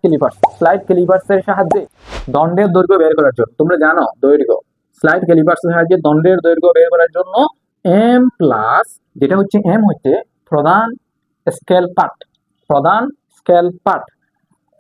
Slide ক্যালিপার্সের সাহায্যে দণ্ডের দৈর্ঘ্য বের করার জন্য, তোমরা জানো দৈর্ঘ্য, স্লাইড ক্যালিপার্সের সাহায্যে দণ্ডের দৈর্ঘ্য বের করার জন্য এম প্লাস, যেটা হচ্ছে এম হচ্ছে প্রধান স্কেল পার্ট, প্রধান স্কেল পার্ট,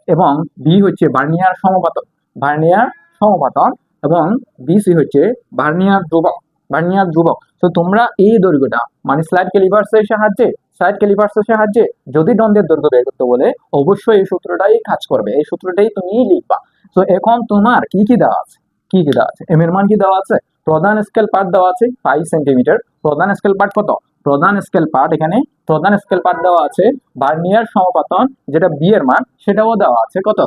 এবং বি হচ্ছে ভার্নিয়ার সমপাতন, ভার্নিয়ার সমপাতন, এবং বিসি হচ্ছে ভার্নিয়ার ধ্রুবক, ভার্নিয়ার ধ্রুবক। তো তোমরা এই দৈর্ঘ্যটা মানে স্লাইড ক্যালিপার্সের সাহায্যে যদি দণ্ডের দৈর্ঘ্য বের করতে বলে অবশ্যই এই সূত্রটাই কাজ করবে, এই সূত্রটাই তুমি লিখবা। তো এখন তোমার কি কি দেওয়া আছে, কি কি দেওয়া আছে, এম এর মান কি দেওয়া আছে, প্রধান স্কেল পার্ট দেওয়া আছে 5 সেন্টিমিটার, প্রধান স্কেল পার্ট কত, প্রধান স্কেল পার্ট, এখানে প্রধান স্কেল পার্ট দেওয়া আছে, ভার্নিয়ার সমপাতন যেটা বি এর মান সেটাও দেওয়া আছে কত,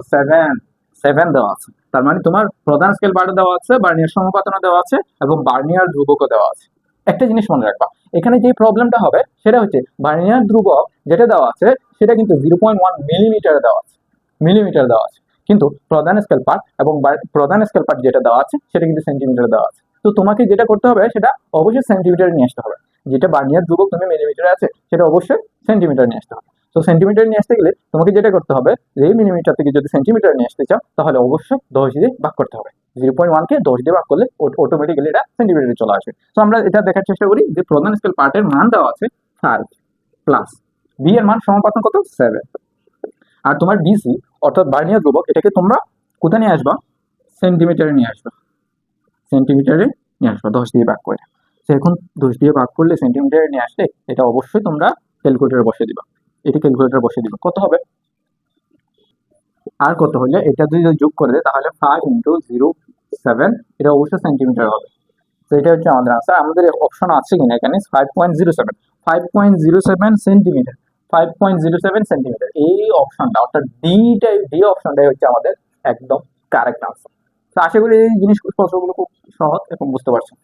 7 দেওয়া আছে। তার মানে তোমার প্রধান স্কেল পার্ট দেওয়া আছে, ভার্নিয়ার সমপাতন দেওয়া আছে, এবং ভার্নিয়ার ধ্রুবকও দেওয়া আছে। একটা জিনিস মনে রাখবা, এখানে যে প্রবলেমটা হবে সেটা হচ্ছে ভার্নিয়ার ধ্রুবক যেটা দেওয়া আছে সেটা কিন্তু 0.1 মিলিমিটার দেওয়া আছে, মিলিমিটার দেওয়া আছে, কিন্তু প্রধান স্কেল পার্ট এবং প্রধান স্কেল পার্ট যেটা দেওয়া আছে সেটা কিন্তু সেন্টিমিটার দেওয়া আছে। তো তোমাকে যেটা করতে হবে সেটা অবশ্যই সেন্টিমিটারে নিয়ে আসতে হবে, যেটা ভার্নিয়ার ধ্রুবক তুমি মিলিমিটারে আছে সেটা অবশ্যই সেন্টিমিটার নিয়ে আসতে হবে। তো সেন্টিমিটার নিয়ে আসতে গেলে তোমাকে যেটা করতে হবে, যে এই মিলিমিটার থেকে যদি সেন্টিমিটার নিয়ে আসতে চাও তাহলে অবশ্যই 10 দিয়ে ভাগ করতে হবে, 0.1 কে 10 দিয়ে ভাগ করলে অটোমেটিক্যালি এটা সেন্টিমিটারে চলে আসবে। তো আমরা এটা দেখার চেষ্টা করি যে প্রধান স্কেল পার্টের মান দেওয়া আছে 5 প্লাস বি এর মান সমাপাতন কত 7, আর তোমার বিসি অর্থাৎ ভার্নিয়ার ধ্রুবক এটাকে তোমরা কোথায় নিয়ে আসবা, সেন্টিমিটারে নিয়ে আসবা, সেন্টিমিটারে নিয়ে আসবা 10 দিয়ে ভাগ করে। তো এখন 10 দিয়ে ভাগ করলে সেন্টিমিটারে নিয়ে আসলে এটা অবশ্যই তোমরা ক্যালকুলেটরে বসে দিবা, এটি ক্যালকুলেটরে বসে দিবা, কত হবে, আর কত হলে এটা যদি যোগ করে দেয় তাহলে 5 ইন্টু 0.7, এটা অবশ্যই সেন্টিমিটার হবে। তো এটা হচ্ছে আমাদের আনসার। আমাদের অপশন আছে কিনা এখানে 5.07, 5.07 সেন্টিমিটার, 5.07 সেন্টিমিটার, এই অপশনটা অর্থাৎ ডি অপশনটাই হচ্ছে আমাদের একদম কারেক্ট আনসার। তো আশা করি এই জিনিসপত্রগুলো খুব সহজ এবং বুঝতে পারছো।